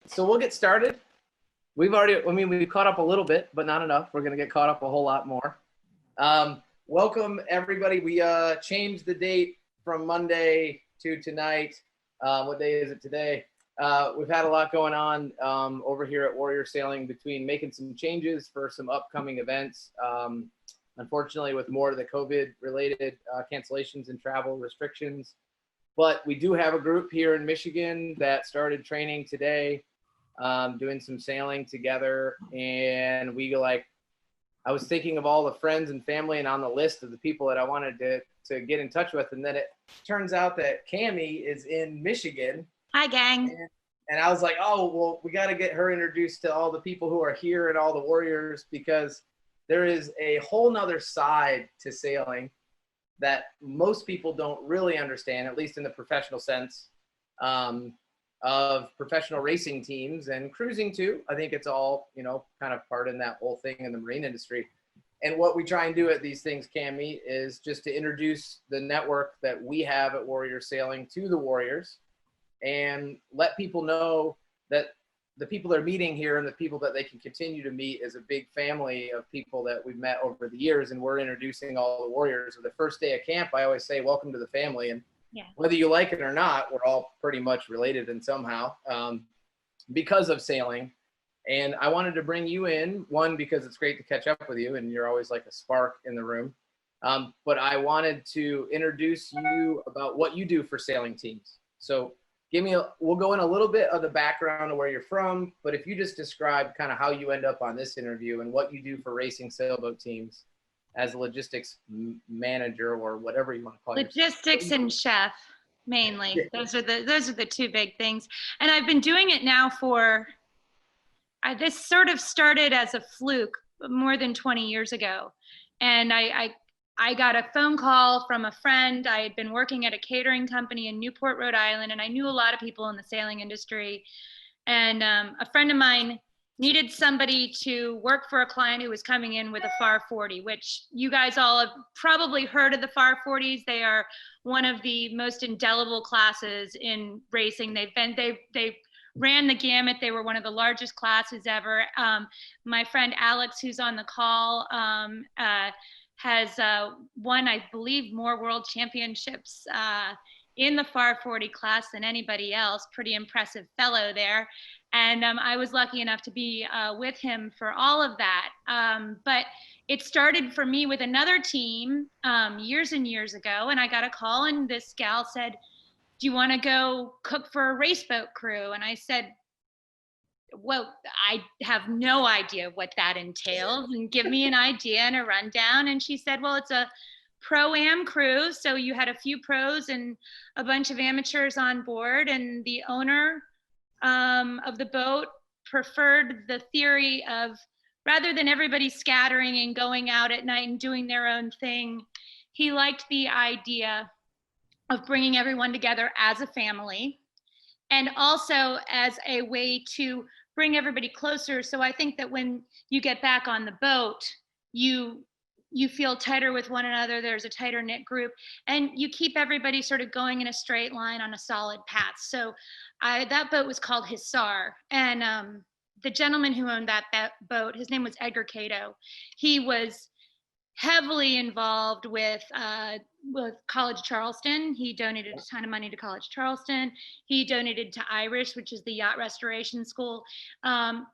So we'll get started. We've caught up a little bit, but not enough. We're going to get caught up a whole lot more. Welcome, everybody. We changed the date from Monday to tonight. What day is it today? We've had a lot going on over here at Warrior Sailing, between making some changes for some upcoming events. Unfortunately, with more of the COVID-related cancellations and travel restrictions. But we do have a group here in Michigan that started training today, doing some sailing together. And I was thinking of all the friends and family and on the list of the people that I wanted to get in touch with. And then it turns out that Kammie is in Michigan. Hi, gang. And I was like, oh, well, we got to get her introduced to all the people who are here and all the warriors, because there is a whole nother side to sailing that most people don't really understand, at least in the professional sense, of professional racing teams and cruising too. I think it's all, kind of part in that whole thing in the marine industry. And what we try and do at these things, Kammie, is just to introduce the network that we have at Warrior Sailing to the warriors and let people know that the people they're meeting here and the people that they can continue to meet is a big family of people that we've met over the years. And we're introducing all the warriors. So the first day of camp, I always say, welcome to the family. And whether you like it or not, we're all pretty much related in somehow because of sailing. And I wanted to bring you in, one, because it's great to catch up with you and you're always like a spark in the room. But I wanted to introduce you about what you do for sailing teams. So we'll go in a little bit of the background of where you're from, but if you just describe kind of how you end up on this interview and what you do for racing sailboat teams as a logistics manager or whatever you want to call it. Logistics and chef, mainly. Those are the two big things. And I've been doing it now this sort of started as a fluke more than 20 years ago. And I got a phone call from a friend. I had been working at a catering company in Newport, Rhode Island, and I knew a lot of people in the sailing industry. And a friend of mine needed somebody to work for a client who was coming in with a FAR 40, which you guys all have probably heard of the FAR 40s. They are one of the most indelible classes in racing. They ran the gamut. They were one of the largest classes ever. My friend Alex, who's on the call, has won, I believe, more world championships in the FAR 40 class than anybody else. Pretty impressive fellow there. And I was lucky enough to be with him for all of that. But it started for me with another team years and years ago. And I got a call and this gal said, do you want to go cook for a race boat crew? And I said, well, I have no idea what that entails, and give me an idea and a rundown. And she said, well, it's a pro-am crew. So you had a few pros and a bunch of amateurs on board, and the owner of the boat preferred the theory of, rather than everybody scattering and going out at night and doing their own thing, he liked the idea of bringing everyone together as a family, and also as a way to bring everybody closer. So I think that when you get back on the boat, you feel tighter with one another. There's a tighter knit group, and you keep everybody sort of going in a straight line on a solid path. So that boat was called Hussar, and the gentleman who owned that boat, his name was Edgar Cato. He was heavily involved with College Charleston. He donated a ton of money to College Charleston. He donated to Irish, which is the yacht restoration school.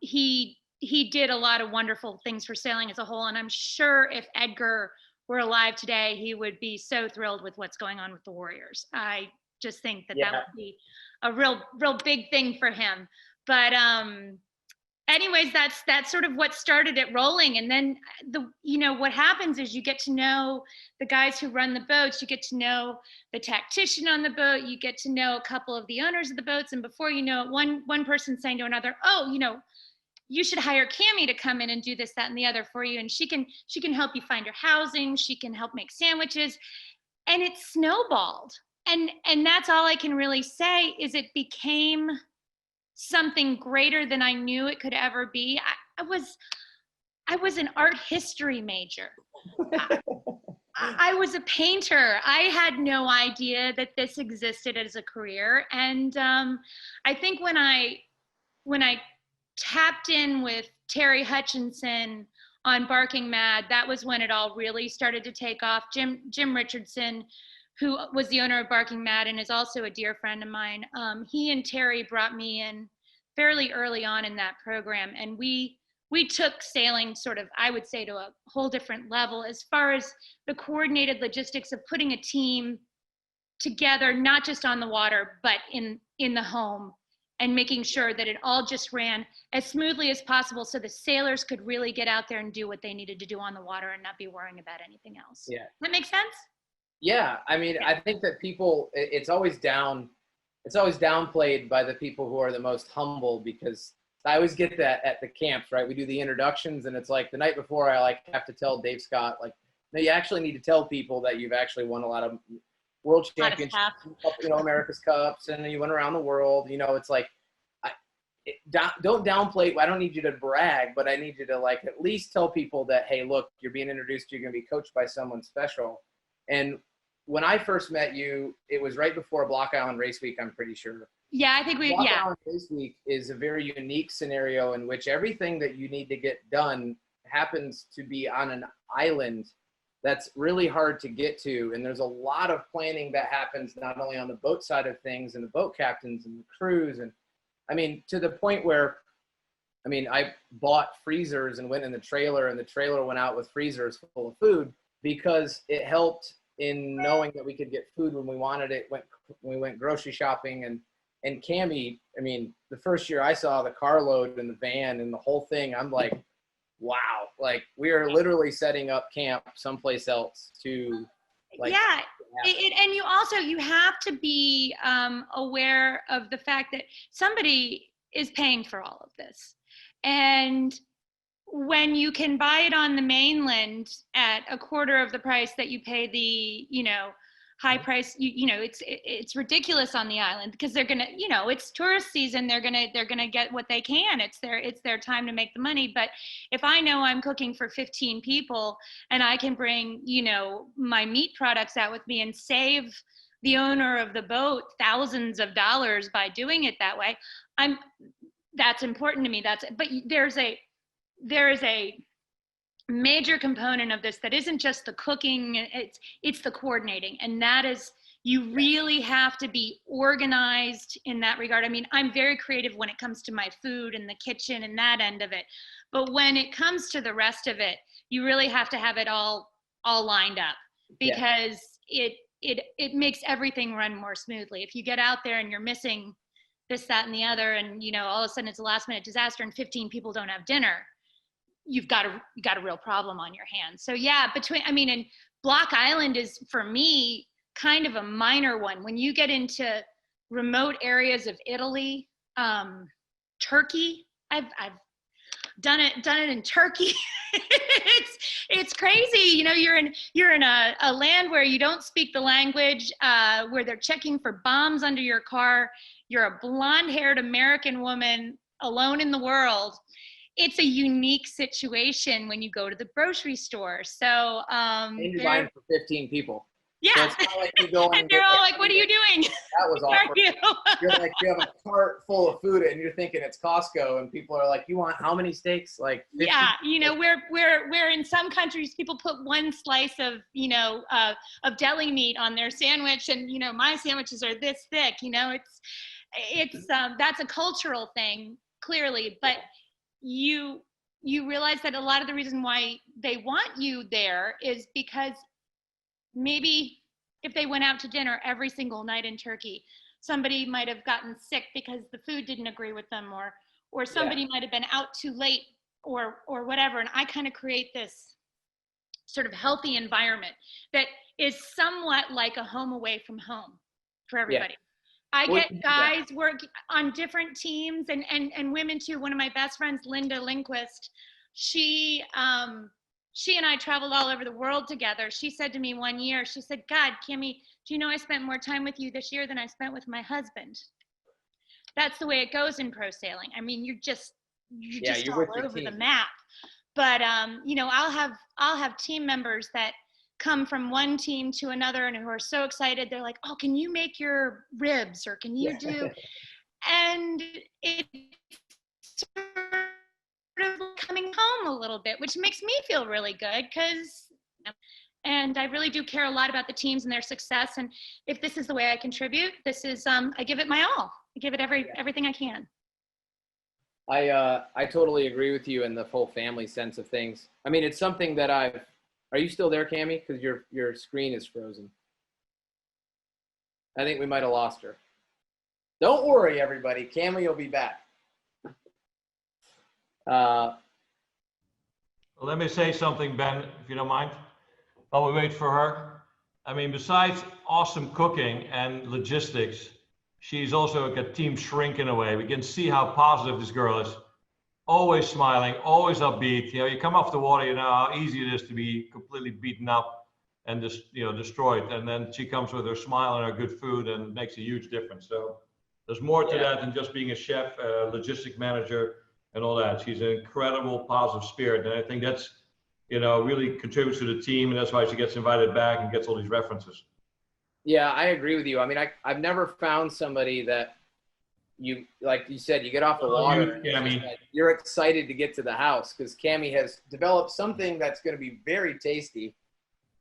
He did a lot of wonderful things for sailing as a whole. And I'm sure if Edgar were alive today, he would be so thrilled with what's going on with the Warriors. I just think that that would be a real big thing for him. But anyways, that's sort of what started it rolling. And then what happens is you get to know the guys who run the boats, you get to know the tactician on the boat, you get to know a couple of the owners of the boats, and before you know it, one person saying to another, oh, you should hire Kammie to come in and do this, that, and the other for you, and she can help you find your housing, she can help make sandwiches, and it snowballed. And that's all I can really say, is it became something greater than I knew it could ever be. I was an art history major. I was a painter. I had no idea that this existed as a career. And I think when I when I tapped in with Terry Hutchinson on Barking Mad, that was when it all really started to take off. Jim Richardson, who was the owner of Barking Mad and is also a dear friend of mine, he and Terry brought me in fairly early on in that program, and we took sailing sort of, I would say, to a whole different level as far as the coordinated logistics of putting a team together, not just on the water, but in the home, and making sure that it all just ran as smoothly as possible so the sailors could really get out there and do what they needed to do on the water and not be worrying about anything else. Yeah. Does that make sense? Yeah. I mean, I think that people, it's always downplayed by the people who are the most humble, because I always get that at the camps, right? We do the introductions, and it's like the night before I like have to tell Dave Scott, like, no, you actually need to tell people that you've actually won a lot of world championships, you know, America's Cups, and you went around the world. You know, it's like, don't downplay. I don't need you to brag, but I need you to like at least tell people that, hey, look, you're being introduced, you're going to be coached by someone special. And when I first met you, it was right before Block Island Race Week, I'm pretty sure. Yeah, I think Block Island Race Week is a very unique scenario in which everything that you need to get done happens to be on an island that's really hard to get to. And there's a lot of planning that happens not only on the boat side of things and the boat captains and the crews. And I mean, to the point where, I mean, I bought freezers and went in the trailer, and the trailer went out with freezers full of food because it helped in knowing that we could get food when we wanted it when we went grocery shopping. And Kammie, I mean, the first year I saw the carload and the van and the whole thing, I'm like, wow, like we are literally setting up camp someplace else to like. Yeah. And you also, you have to be aware of the fact that somebody is paying for all of this. And when you can buy it on the mainland at a quarter of the price that you pay the, you know, high price, you know, it's ridiculous on the island, because they're gonna, you know, it's tourist season, they're gonna get what they can. It's their time to make the money. But if I know I'm cooking for 15 people and I can bring, you know, my meat products out with me and save the owner of the boat thousands of dollars by doing it that way, that's important to me. But there is a major component of this that isn't just the cooking, it's the coordinating. And that is, you really have to be organized in that regard. I mean, I'm very creative when it comes to my food and the kitchen and that end of it. But when it comes to the rest of it, you really have to have it all lined up, because it makes everything run more smoothly. If you get out there and you're missing this, that, and the other, and you know, all of a sudden it's a last minute disaster and 15 people don't have dinner, you've got a real problem on your hands. So yeah, and Block Island is, for me, kind of a minor one. When you get into remote areas of Italy, Turkey, I've done it in Turkey. it's crazy. You know, you're in a land where you don't speak the language, where they're checking for bombs under your car. You're a blonde-haired American woman alone in the world. It's a unique situation when you go to the grocery store. So and you're buying for 15 people. Yeah. So it's not like you go and they're all like, what are you doing? That was awkward. You're like, you have a cart full of food and you're thinking it's Costco, and people are like, you want how many steaks? Like 50? Yeah, you know, where in some countries people put one slice of, you know, of deli meat on their sandwich, and you know, my sandwiches are this thick. You know, it's that's a cultural thing, clearly. But you realize that a lot of the reason why they want you there is because maybe if they went out to dinner every single night in Turkey, somebody might have gotten sick because the food didn't agree with them, or somebody might have been out too late, or whatever. And I kind of create this sort of healthy environment that is somewhat like a home away from home for everybody. Yeah. I get guys work on different teams, and women too. One of my best friends, Linda Lindquist, she and I traveled all over the world together. She said to me one year, she said, God, Kammie, do you know I spent more time with you this year than I spent with my husband? That's the way it goes in pro sailing. I mean, you're just all over the map. But you know, I'll have team members that come from one team to another and who are so excited. They're like, oh, can you make your ribs, or can you do? And it's little bit, which makes me feel really good and I really do care a lot about the teams and their success. And if this is the way I contribute, this is, I give it my all. I give it everything I can. I totally agree with you in the full family sense of things. I mean, it's something that are you still there, Kammie? Because your screen is frozen. I think we might have lost her. Don't worry, everybody. Kammie will be back. Let me say something, Ben, if you don't mind, while we wait for her. I mean, besides awesome cooking and logistics, she's also like a team shrink in a way. We can see how positive this girl is. Always smiling, always upbeat. You know, you come off the water, you know how easy it is to be completely beaten up and just, you know, destroyed. And then she comes with her smile and her good food and makes a huge difference. So there's more to that than just being a chef, logistic manager, and all that. She's an incredible positive spirit. And I think that's, you know, really contributes to the team. And that's why she gets invited back and gets all these references. Yeah, I agree with you. I mean, I've never found somebody that you, like you said, you get off the water, you're excited to get to the house, because Kammie has developed something that's going to be very tasty.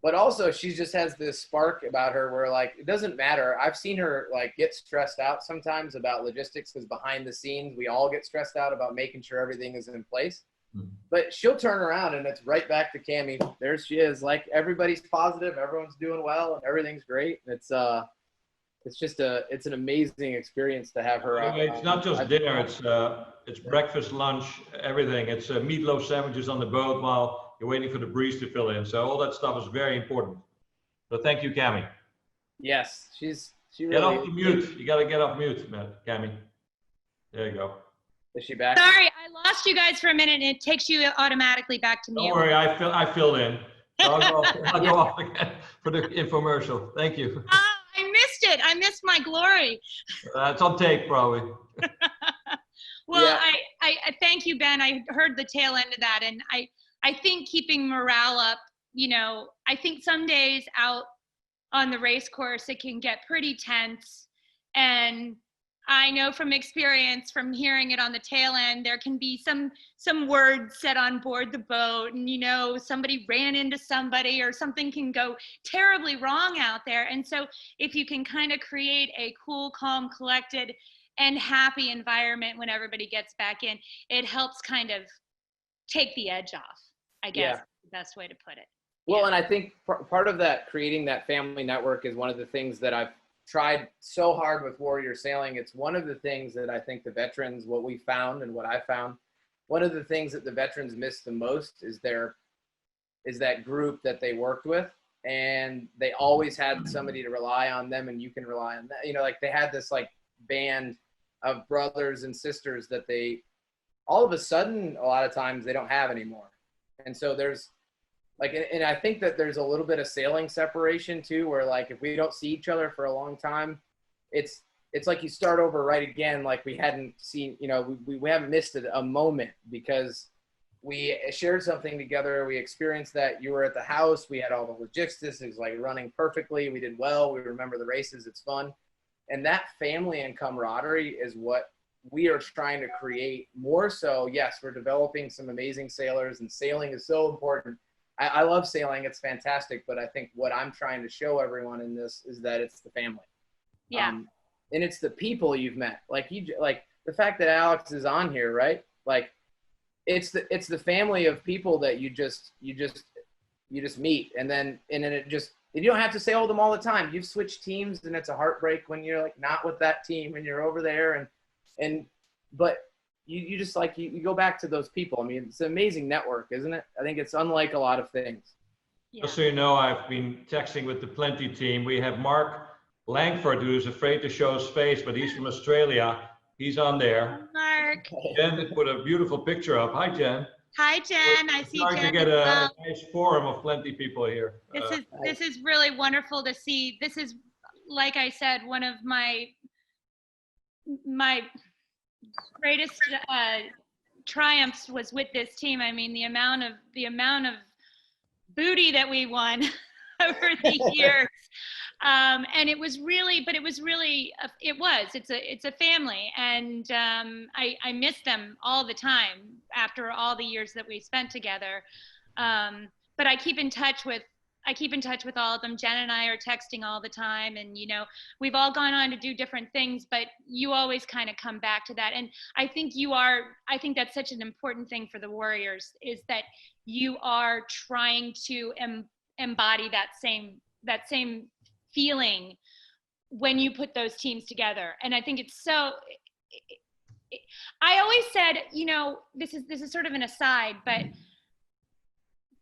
But also she just has this spark about her where, like, it doesn't matter. I've seen her like get stressed out sometimes about logistics, because behind the scenes, we all get stressed out about making sure everything is in place. Mm-hmm. But she'll turn around and it's right back to Kammie. There she is. Like, everybody's positive, everyone's doing well, and everything's great. And it's just it's an amazing experience to have her. It's not just dinner. It's breakfast, lunch, everything. It's meatloaf sandwiches on the boat while you're waiting for the breeze to fill in. So all that stuff is very important. So thank you, Kammie. Yes, she really. Get off the mute. You got to get off mute, man, Kammie. There you go. Is she back? Sorry, I lost you guys for a minute, and it takes you automatically back to mute. Don't worry, I filled in. So I'll go off again for the infomercial. Thank you. I missed it. I missed my glory. It's on tape, probably. Well, yeah. I thank you, Ben. I heard the tail end of that, and I think keeping morale up, you know, I think some days out on the race course, it can get pretty tense. And I know from experience, from hearing it on the tail end, there can be some words said on board the boat, and, you know, somebody ran into somebody, or something can go terribly wrong out there. And so if you can kind of create a cool, calm, collected, and happy environment when everybody gets back in, it helps kind of take the edge off, I guess, the best way to put it. Well, and I think part of that, creating that family network, is one of the things that I've tried so hard with Warrior Sailing. It's one of the things that I think the veterans, what we found and what I found, one of the things that the veterans miss the most is that group that they worked with, and they always had somebody to rely on them, and you can rely on that. You know, like, they had this like band of brothers and sisters that they all of a sudden, a lot of times, they don't have anymore. And so there's like, and I think that there's a little bit of sailing separation too, where, like, if we don't see each other for a long time, it's like you start over right again. Like, we hadn't seen, you know, we haven't missed a moment because we shared something together. We experienced that. You were at the house. We had all the logistics. It was like running perfectly. We did well. We remember the races. It's fun. And that family and camaraderie is what we are trying to create more so. Yes, we're developing some amazing sailors, and sailing is so important. I love sailing. It's fantastic. But I think what I'm trying to show everyone in this is that it's the family. Yeah. And it's the people you've met. Like, like the fact that Alex is on here, right? Like, it's the family of people that you just meet. And then it just, you don't have to sail with them all the time. You've switched teams, and it's a heartbreak when you're like not with that team and you're over there, but you just like, you go back to those people. I mean, it's an amazing network, isn't it? I think it's unlike a lot of things. Yeah. Just so you know, I've been texting with the Plenty team. We have Marc Langford, who's afraid to show his face, but he's from Australia. He's on there. Mark. Jen put a beautiful picture up. Hi, Jen. Hi, Jen. I see Jen. Starting to get a nice forum of Plenty people here. This is really wonderful to see. This is, like I said, one of my greatest triumphs was with this team. I mean, the amount of booty that we won over the years. And it was really, but it was really, it's a family. And I miss them all the time after all the years that we spent together. But I keep in touch with all of them. Jen and I are texting all the time, and we've all gone on to do different things, but you always kind of come back to that. And I think that's such an important thing for the Warriors, is that you are trying to embody that same feeling when you put those teams together. And I think it's so, I always said, this is sort of an aside, but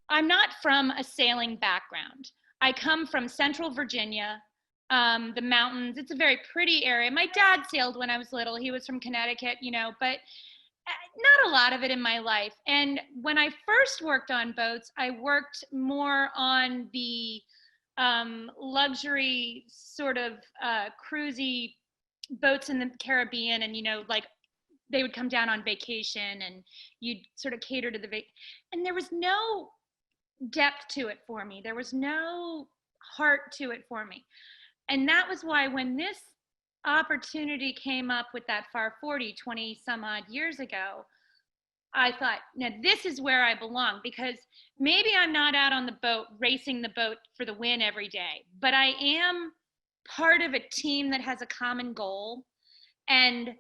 I'm not from a sailing background. I come from Central Virginia, the mountains. It's a very pretty area. My dad sailed when I was little. He was from Connecticut, but not a lot of it in my life. And when I first worked on boats, I worked more on the luxury sort of cruisy boats in the Caribbean, and like they would come down on vacation and you'd sort of cater to and there was no depth to it for me. There was no heart to it for me. And that was why when this opportunity came up with that Far 40 20 some odd years ago, I thought, now this is where I belong, because maybe I'm not out on the boat racing the boat for the win every day, but I am part of a team that has a common goal, and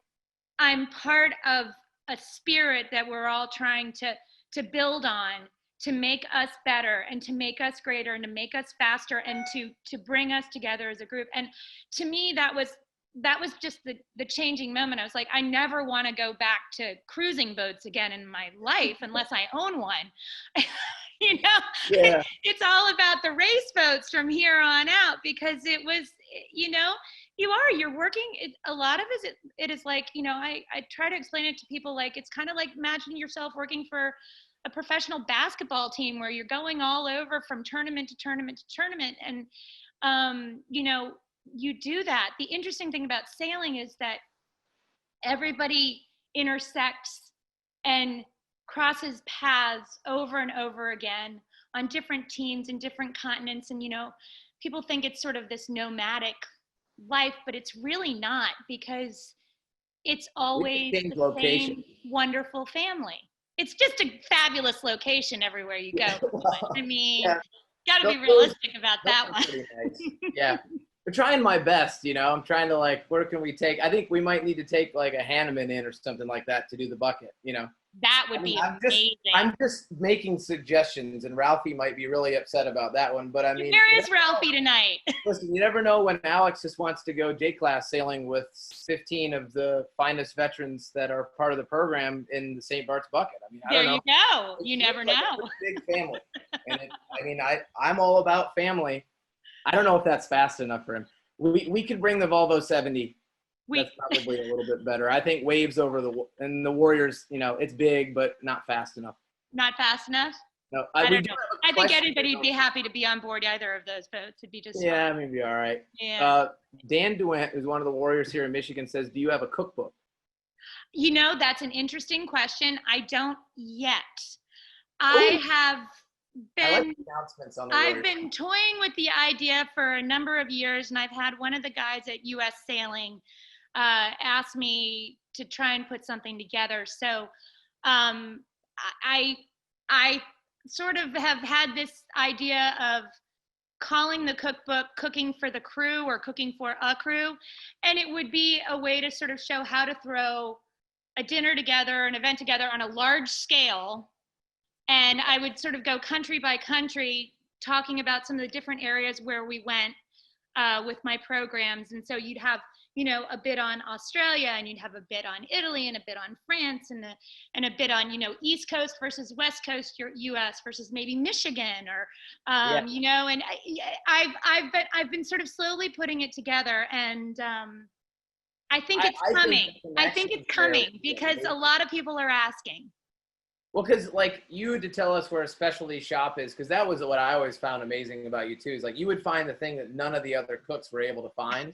I'm part of a spirit that we're all trying to build on, to make us better and to make us greater and to make us faster and to bring us together as a group. And to me, that was just the changing moment. I was like, I never want to go back to cruising boats again in my life unless I own one. Yeah. It's all about the race boats from here on out, because it was, you're working, a lot of it is like, I try to explain it to people, like, it's kind of like imagine yourself working for a professional basketball team where you're going all over from tournament to tournament to tournament. And, you do that. The interesting thing about sailing is that everybody intersects and crosses paths over and over again on different teams in different continents. And, people think it's sort of this nomadic life, but it's really not, because it's always the same wonderful family. It's just a fabulous location everywhere you go. Well, I mean, yeah. Gotta be realistic about that one. Nice. Yeah. I'm trying my best, I'm trying to, like, where can we take, I think we might need to take like a Hanneman in or something like that to do the bucket, That would be amazing. I'm just making suggestions, and Ralphie might be really upset about that one, but I mean. Where is Ralphie tonight? Listen, you never know when Alex just wants to go J-class sailing with 15 of the finest veterans that are part of the program in the St. Bart's bucket. I mean, I don't know. There you go. You never know. Big family. And I'm all about family. I don't know if that's fast enough for him. We could bring the Volvo 70. That's probably a little bit better. I think waves over and the Warriors, it's big, but not fast enough. Not fast enough? No, I don't know. I think anybody'd be happy to be on board either of those boats. It'd be just fine. Maybe all right. Yeah. Dan Duant, who's one of the Warriors here in Michigan, says, do you have a cookbook? That's an interesting question. I don't yet. I have been I've been toying with the idea for a number of years, and I've had one of the guys at US Sailing ask me to try and put something together. So I sort of have had this idea of calling the cookbook Cooking for the Crew or Cooking for a Crew, and it would be a way to sort of show how to throw a dinner together, an event together on a large scale. And I would sort of go country by country, talking about some of the different areas where we went with my programs. And so you'd have, a bit on Australia, and you'd have a bit on Italy, and a bit on France, and a bit on, East Coast versus West Coast, US versus maybe Michigan, or, and I've been sort of slowly putting it together. And I think it's coming. I think it's coming because a lot of people are asking. Well, because like you had to tell us where a specialty shop is, because that was what I always found amazing about you too, is like you would find the thing that none of the other cooks were able to find.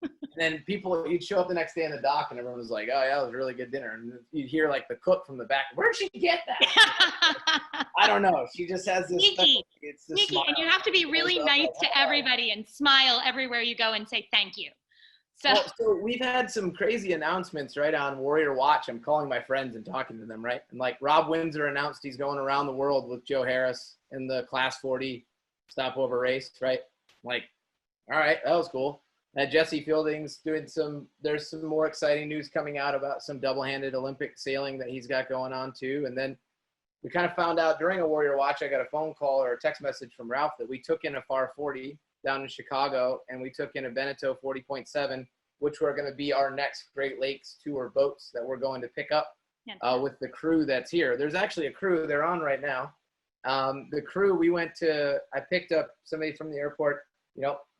And then you'd show up the next day in the dock and everyone was like, oh yeah, it was a really good dinner. And you'd hear like the cook from the back, where'd she get that? I don't know. She just has this Sneaky. it's the Sneaky. smile. And you have to be really nice to everybody and smile everywhere you go and say thank you. So we've had some crazy announcements, right, on Warrior Watch. I'm calling my friends and talking to them, right? And like Rob Windsor announced he's going around the world with Joe Harris in the Class 40 stopover race, right? Like, all right, that was cool. Jesse Fielding's doing there's some more exciting news coming out about some double-handed Olympic sailing that he's got going on too. And then we kind of found out during a Warrior Watch, I got a phone call or a text message from Ralph that we took in a FAR 40 down in Chicago, and we took in a Beneteau 40.7, which were going to be our next Great Lakes tour boats that we're going to pick up with the crew that's here. There's actually a crew, they're on right now. The crew, I picked up somebody from the airport,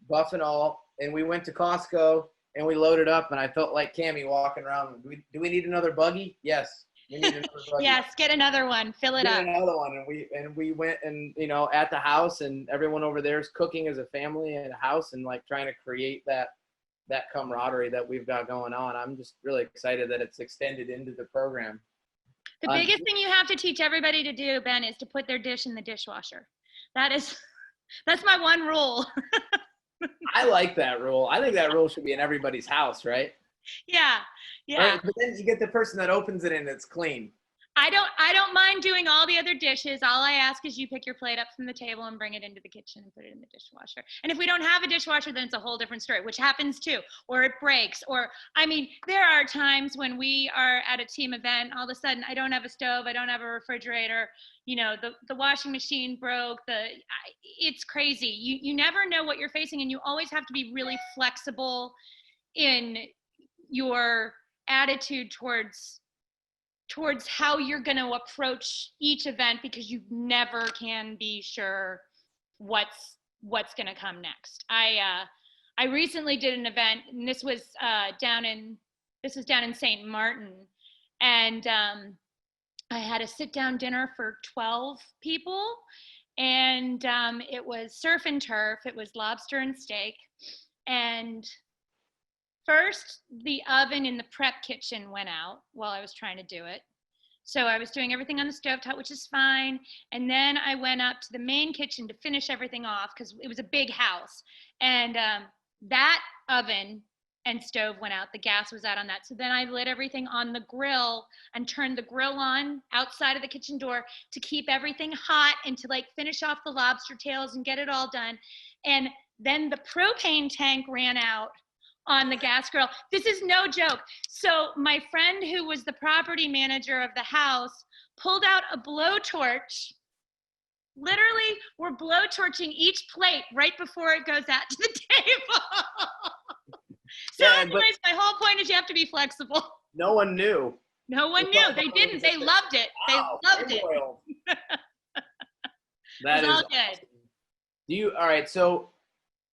buff and all, and we went to Costco and we loaded up, and I felt like Kammie walking around. Do we need another buggy? Yes. We need another buggy. Yes, get another one, fill it up. Another one, and we went and at the house, and everyone over there is cooking as a family in a house and like trying to create that camaraderie that we've got going on. I'm just really excited that it's extended into the program. The biggest thing you have to teach everybody to do, Ben, is to put their dish in the dishwasher. That's my one rule. I like that rule. I think that rule should be in everybody's house, right? Yeah. Right? But then you get the person that opens it and it's clean. I don't mind doing all the other dishes. All I ask is you pick your plate up from the table and bring it into the kitchen and put it in the dishwasher. And if we don't have a dishwasher, then it's a whole different story, which happens too. Or it breaks. Or, there are times when we are at a team event, all of a sudden I don't have a stove, I don't have a refrigerator, the washing machine broke, it's crazy. You never know what you're facing, and you always have to be really flexible in your attitude towards how you're going to approach each event, because you never can be sure what's going to come next. I recently did an event, and this was down in St. Martin, and I had a sit-down dinner for 12 people, and it was surf and turf. It was lobster and steak, and first, the oven in the prep kitchen went out while I was trying to do it. So I was doing everything on the stovetop, which is fine. And then I went up to the main kitchen to finish everything off because it was a big house. And that oven and stove went out. The gas was out on that. So then I lit everything on the grill and turned the grill on outside of the kitchen door to keep everything hot and to finish off the lobster tails and get it all done. And then the propane tank ran out on the gas grill. This is no joke. So my friend, who was the property manager of the house, pulled out a blowtorch. Literally, we're blowtorching each plate right before it goes out to the table. So anyways, my whole point is you have to be flexible. No one knew. No one knew. They didn't. They loved it. They loved it. That is all awesome. good. All right, so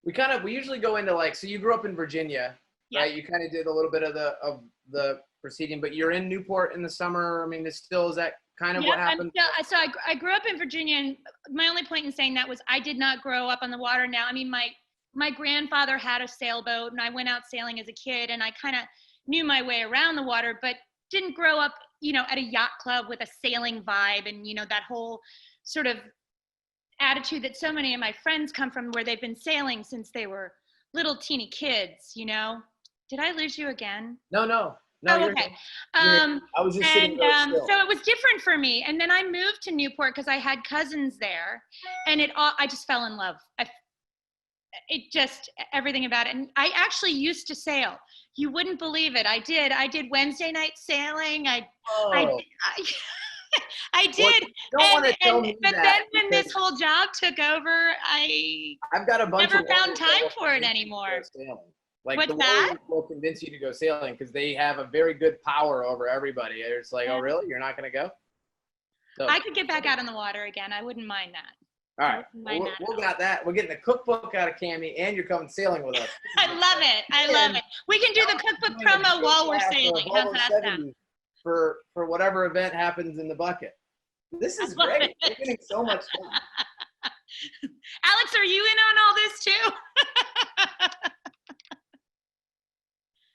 we usually go into so you grew up in Virginia, right? You kind of did a little bit of the proceeding, but you're in Newport in the summer. Is that kind of what happened? So I grew up in Virginia, and my only point in saying that was I did not grow up on the water. Now, my grandfather had a sailboat, and I went out sailing as a kid, and I kind of knew my way around the water, but didn't grow up, at a yacht club with a sailing vibe and, that whole sort of attitude that so many of my friends come from, where they've been sailing since they were little teeny kids. Did I lose you again? No. Oh, okay. I was just sitting there still. So it was different for me, and then I moved to Newport because I had cousins there, and I just fell in love. Everything about it. And I actually used to sail. You wouldn't believe it. I did Wednesday night sailing. I did. But then when this whole job took over, I've got a bunch never found time for it anymore. What's that? Will convince you to go sailing because they have a very good power over everybody. It's oh, really? You're not going to go? So, I could get back out on the water again. I wouldn't mind that. All right. We'll got that. We're getting a cookbook out of Kammie, and you're coming sailing with us. I love it. We can do the cookbook promo while we're sailing. How's that sound? For whatever event happens in the bucket. This is great. We're getting so much fun. Alex, are you in on all this too?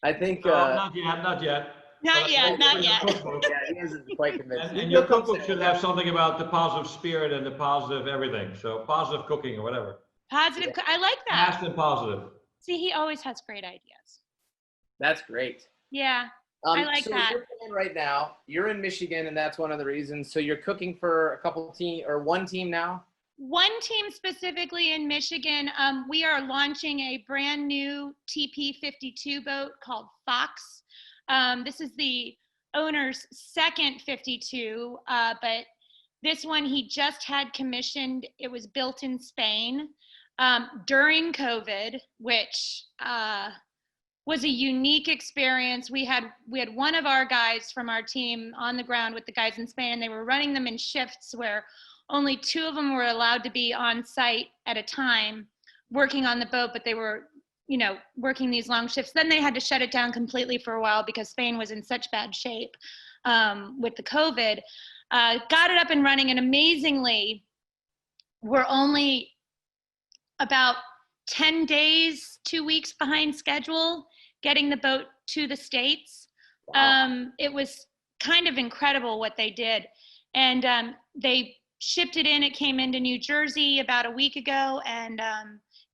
I think. Not yet, not yet. Not yet, not yet. Yeah, he isn't quite convinced. And your cookbook should have something about the positive spirit and the positive everything. So positive cooking or whatever. Positive. I like that. Fast and positive. See, he always has great ideas. That's great. Yeah, I like so that. You're playing right now. You're in Michigan, and that's one of the reasons. So you're cooking for a couple team or one team now. One team specifically in Michigan. We are launching a brand new TP52 boat called Fox. This is the owner's second 52, but this one he just had commissioned. It was built in Spain during COVID, which was a unique experience. We had one of our guys from our team on the ground with the guys in Spain, and they were running them in shifts where only 2 of them were allowed to be on site at a time working on the boat, but they were, working these long shifts. Then they had to shut it down completely for a while because Spain was in such bad shape with the COVID. Got it up and running, and amazingly, we're only about 10 days, 2 weeks behind schedule getting the boat to the States. Wow. It was kind of incredible what they did. And they shipped it in. It came into New Jersey about a week ago and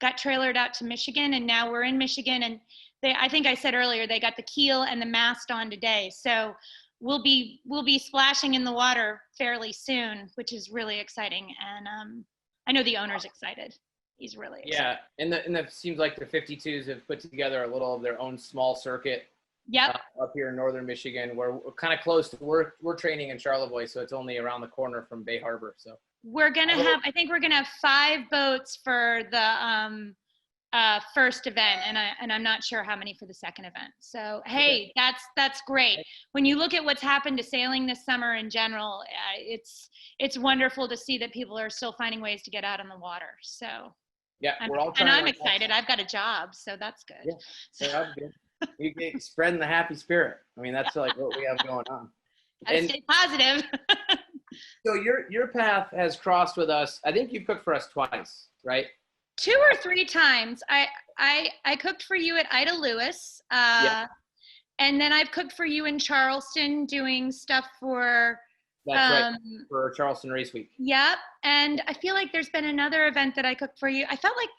got trailered out to Michigan. And now we're in Michigan. And I think I said earlier, they got the keel and the mast on today. So we'll be splashing in the water fairly soon, which is really exciting. And I know the owner's excited. He's really excited. Yeah, and that seems like the 52s have put together a little of their own small circuit. Yep. Up here in northern Michigan, where we're kind of close to we're training in Charlevoix, so it's only around the corner from Bay Harbor. So I think we're gonna have 5 boats for the first event, and I'm not sure how many for the second event. So hey, okay. That's great. When you look at what's happened to sailing this summer in general, it's wonderful to see that people are still finding ways to get out on the water. So yeah, we're all trying. And I'm excited. I've got a job, so that's good. Yeah, so that's good. You get spreading the happy spirit. I mean, that's like what we have going on. And stay positive. So your path has crossed with us. I think you've cooked for us twice, right? 2 or 3 times. I cooked for you at Ida Lewis. Yeah. And then I've cooked for you in Charleston doing stuff for that's right, for Charleston Race Week. Yep. And I feel like there's been another event that I cooked for you. I felt like,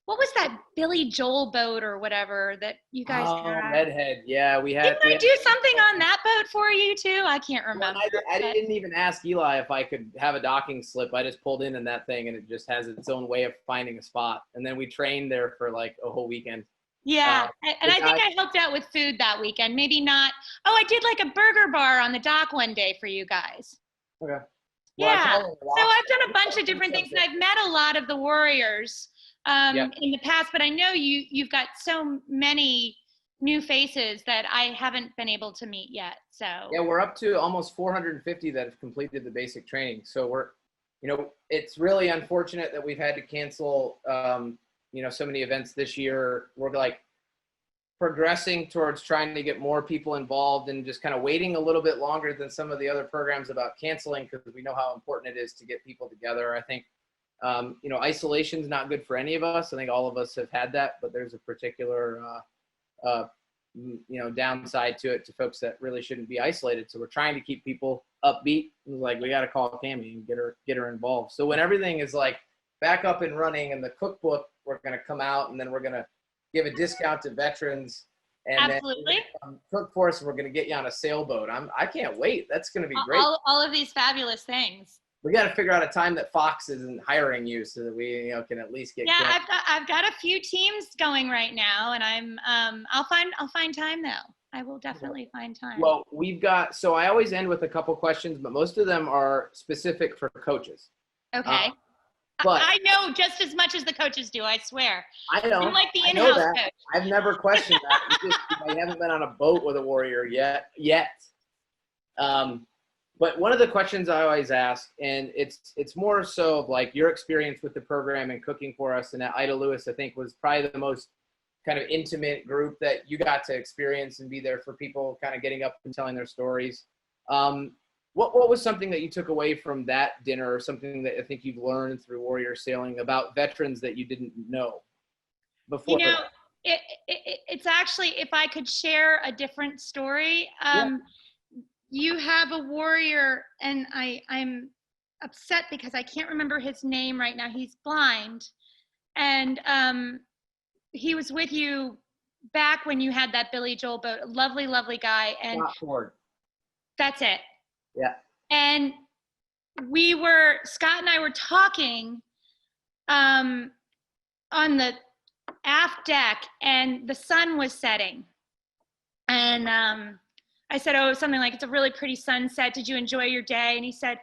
what was that Billy Joel boat or whatever that you guys had? Redhead. Yeah, we had. Didn't I do something on that boat for you too? I can't remember. I didn't even ask Eli if I could have a docking slip. I just pulled in that thing, and it just has its own way of finding a spot. And then we trained there for like a whole weekend. Yeah, and I think I helped out with food that weekend. Maybe not. Oh, I did like a burger bar on the dock one day for you guys. Okay. Yeah. So I've done a bunch of different things, and I've met a lot of the warriors in the past. But I know you've got so many new faces that I haven't been able to meet yet. So yeah, we're up to almost 450 that have completed the basic training. So we're, it's really unfortunate that we've had to cancel. So many events this year. We're like progressing towards trying to get more people involved and just kind of waiting a little bit longer than some of the other programs about canceling, because we know how important it is to get people together. I think, isolation is not good for any of us. I think all of us have had that, but there's a particular, downside to it to folks that really shouldn't be isolated. So we're trying to keep people upbeat. Like, we got to call Kammie and get her involved. So when everything is like back up and running and the cookbook, we're going to come out, and then we're going to give a discount to veterans, and absolutely then cook for us. And we're going to get you on a sailboat. I can't wait. That's going to be great. All of these fabulous things. We got to figure out a time that Fox isn't hiring you, so that we can at least get. Yeah, I've got a few teams going right now, and I'll find time though. I will definitely find time. Well, so I always end with a couple questions, but most of them are specific for coaches. Okay. But I know just as much as the coaches do, I swear. I know. I'm like the in-house coach. I've never questioned that. I haven't been on a boat with a warrior yet. But one of the questions I always ask, and it's more so of like your experience with the program and cooking for us, and at Ida Lewis, I think, was probably the most kind of intimate group that you got to experience and be there for people kind of getting up and telling their stories. What was something that you took away from that dinner, or something that I think you've learned through warrior sailing about veterans that you didn't know before? it's actually, if I could share a different story, you have a warrior, and I'm upset because I can't remember his name right now. He's blind, and he was with you back when you had that Billy Joel boat. A lovely, lovely guy. And that's it. Yeah. And Scott and I were talking on the aft deck, and the sun was setting. And I said, oh, something like, it's a really pretty sunset. Did you enjoy your day? And he said,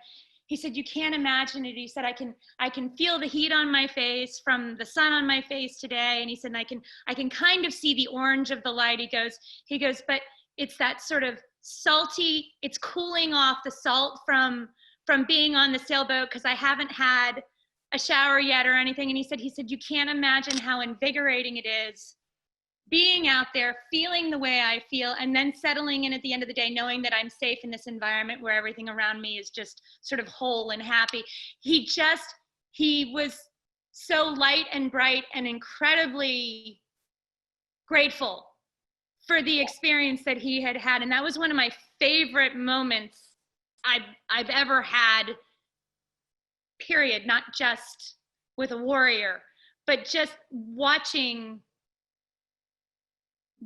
you can't imagine it. He said, I can feel the heat on my face from the sun on my face today. And he said, I can kind of see the orange of the light. He goes, but it's that sort of salty, it's cooling off the salt from being on the sailboat, because I haven't had a shower yet or anything. And he said, you can't imagine how invigorating it is being out there, feeling the way I feel, and then settling in at the end of the day, knowing that I'm safe in this environment where everything around me is just sort of whole and happy. He was so light and bright and incredibly grateful for the experience that he had had. And that was one of my favorite moments I've ever had, period, not just with a warrior, but just watching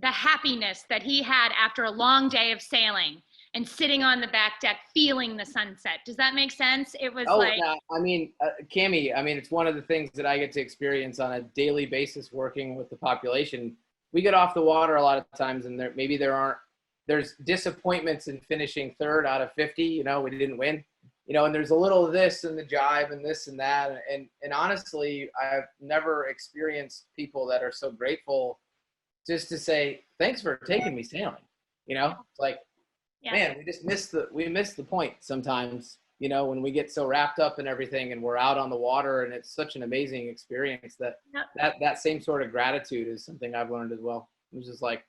the happiness that he had after a long day of sailing and sitting on the back deck feeling the sunset. Does that make sense? It was I mean, Kammie, it's one of the things that I get to experience on a daily basis working with the population. We get off the water a lot of times, and there's disappointments in finishing third out of 50, we didn't win, and there's a little of this and the jive and this and that. And honestly, I've never experienced people that are so grateful just to say, thanks for taking me sailing. It's like, man, we just missed the point sometimes, when we get so wrapped up in everything and we're out on the water, and it's such an amazing experience that same sort of gratitude is something I've learned as well. It's just like,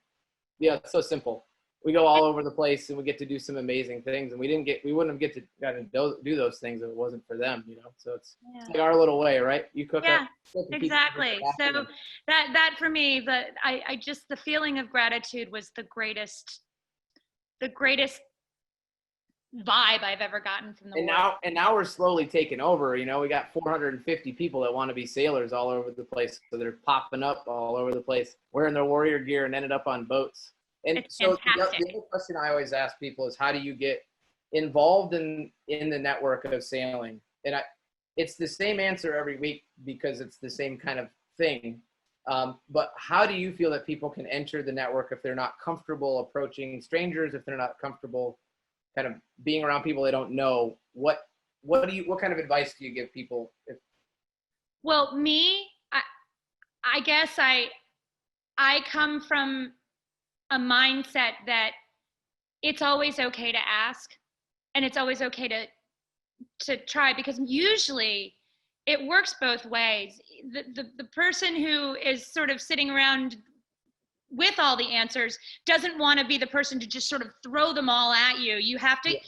it's so simple. We go all over the place and we get to do some amazing things, and we wouldn't have gotten to do those things if it wasn't for them, so it's like our little way, right? You cook up. Exactly. So that for me, I just, the feeling of gratitude was the greatest vibe I've ever gotten from the world. And now we're slowly taking over. We got 450 people that want to be sailors all over the place, so they're popping up all over the place, wearing their warrior gear, and ended up on boats. And it's so fantastic. the other question I always ask people is, how do you get involved in the network of sailing? And it's the same answer every week, because it's the same kind of thing. But how do you feel that people can enter the network if they're not comfortable approaching strangers, if they're not comfortable kind of being around people they don't know? What kind of advice do you give people? Well, me, I guess I come from a mindset that it's always okay to ask, and it's always okay to try, because usually it works both ways. The person who is sort of sitting around with all the answers doesn't want to be the person to just sort of throw them all at you. You have to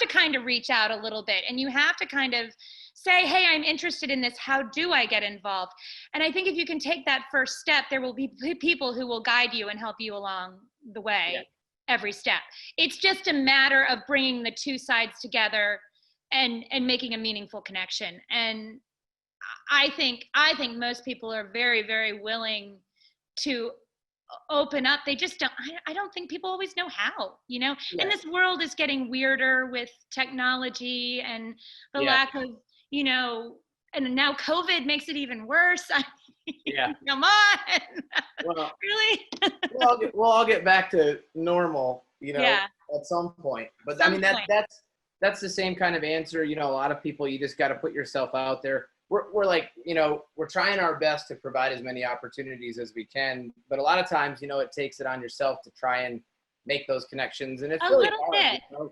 kind of reach out a little bit, and you have to kind of say, hey, I'm interested in this. How do I get involved? And I think if you can take that first step, there will be people who will guide you and help you along the way, every step. It's just a matter of bringing the two sides together and making a meaningful connection. And I think most people are very, very willing to open up. They just don't. I don't think people always know how, and this world is getting weirder with technology and the lack of, and now COVID makes it even worse. Come on. Well, really? we'll all get back to normal, at some point. But that's the same kind of answer. A lot of people, you just got to put yourself out there. We're like, we're trying our best to provide as many opportunities as we can, but a lot of times, it takes it on yourself to try and make those connections. And it's really hard.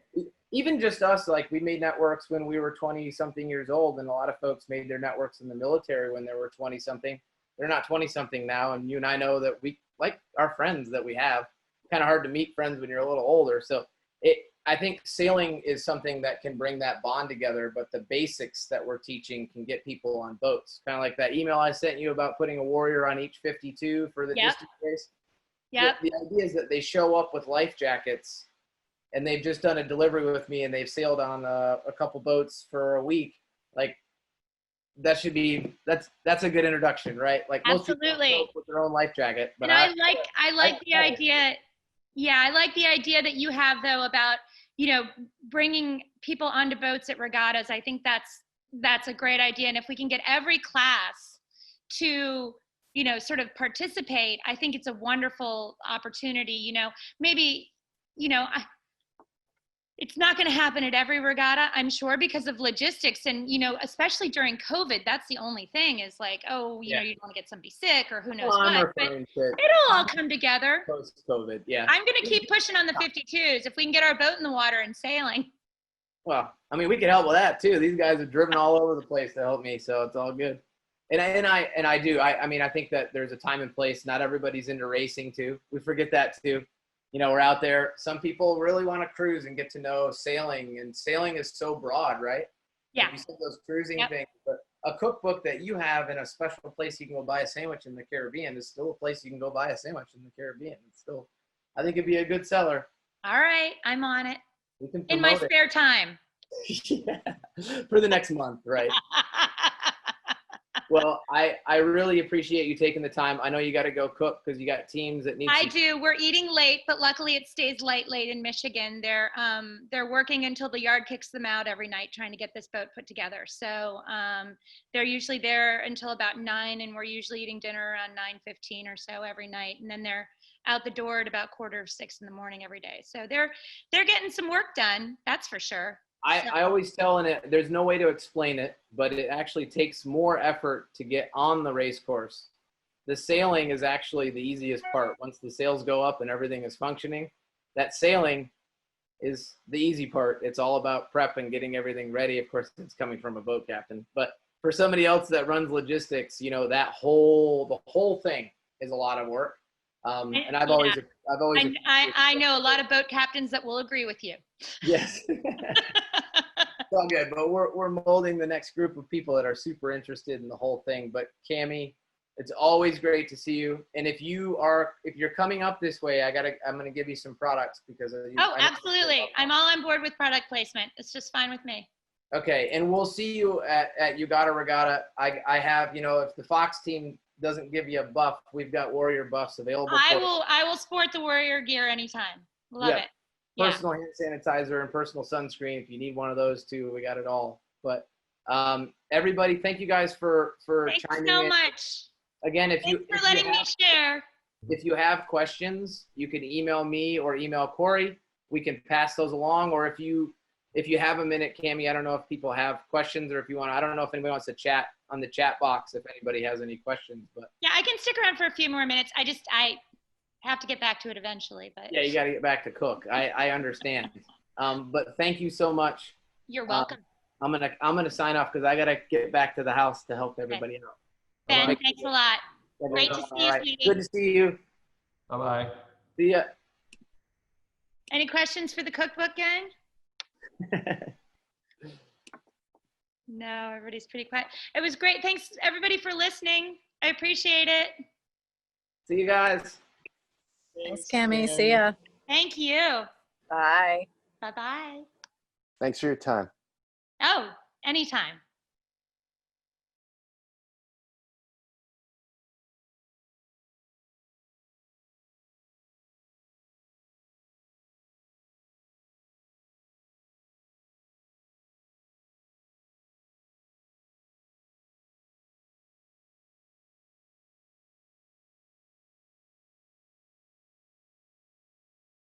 Even just us, like, we made networks when we were 20 something years old, and a lot of folks made their networks in the military when they were 20 something. They're not 20 something now. And you and I know that we, like our friends that we have, kind of hard to meet friends when you're a little older. So I think sailing is something that can bring that bond together, but the basics that we're teaching can get people on boats. Kind of like that email I sent you about putting a warrior on each 52 for the distance race. Yep. The idea is that they show up with life jackets, and they've just done a delivery with me, and they've sailed on a couple boats for a week. Like, that's a good introduction, right? Like, most people go with their own life jacket. But and I like the idea. Yeah, I like the idea that you have, though, about, you know, bringing people onto boats at regattas. I think that's a great idea. And if we can get every class to, you know, sort of participate, I think it's a wonderful opportunity. You know, maybe, you know, it's not going to happen at every regatta, I'm sure, because of logistics. And, you know, especially during COVID, that's the only thing is like, oh, you know, you don't want to get somebody sick or who knows what. But it'll all come together. Post-COVID, yeah. I'm going to keep pushing on the 52s if we can get our boat in the water and sailing. Well, I mean, we can help with that too. These guys have driven all over the place to help me, so it's all good. And I do. I mean, I think that there's a time and place. Not everybody's into racing too. We forget that too. You know, we're out there. Some people really want to cruise and get to know sailing, and sailing is so broad, right? Yeah. Like you said, those cruising things, but a cookbook that you have in a special place you can go buy a sandwich in the Caribbean is still a place you can go buy a sandwich in the Caribbean. It's still, I think it'd be a good seller. All right, I'm on it. We can in my spare time. Yeah, for the next month, right? Well, I really appreciate you taking the time. I know you got to go cook because you got teams that need. I do. We're eating late, but luckily it stays late in Michigan. They're working until the yard kicks them out every night trying to get this boat put together. So they're usually there until about 9, and we're usually eating dinner around 9:15 or so every night, and then they're out the door at about 5:45 in the morning every day. So they're getting some work done. That's for sure. I always tell, and there's no way to explain it, but it actually takes more effort to get on the race course. The sailing is actually the easiest part. Once the sails go up and everything is functioning, that sailing is the easy part. It's all about prep and getting everything ready. Of course, it's coming from a boat captain, but for somebody else that runs logistics, you know, the whole thing is a lot of work. And I've always I know a lot of boat captains that will agree with you. Yes. It's all good, but we're molding the next group of people that are super interested in the whole thing. But Kammie, it's always great to see you. And if you're coming up this way, I'm gonna give you some products because absolutely. I'm all on board with product placement. It's just fine with me. Okay, and we'll see you at Yugata Regatta. I have, you know, if the Fox team doesn't give you a buff, we've got Warrior buffs available. I will sport the Warrior gear anytime. Love it. Personal hand sanitizer and personal sunscreen. If you need one of those too, we got it all. But everybody, thank you guys for Thanks chiming so in. much. Again, Thanks for letting me share. If you have questions, you can email me or email Corey. We can pass those along. Or if you have a minute, Kammie, I don't know if people have questions or if you want. I don't know if anybody wants to chat on the chat box if anybody has any questions. But yeah, I can stick around for a few more minutes. I have to get back to it eventually, but yeah, you got to get back to cook. I understand. But thank you so much. You're welcome. I'm gonna sign off because I gotta get back to the house to help everybody out. Ben, thanks a lot. Great to see you, sweetie. Good to see you. Bye bye. See ya. Any questions for the cookbook gang? No, everybody's pretty quiet. It was great. Thanks everybody for listening. I appreciate it. See you guys. Thanks, Kammie. See ya. Thank you. Bye. Bye-bye. Thanks for your time. Oh, anytime.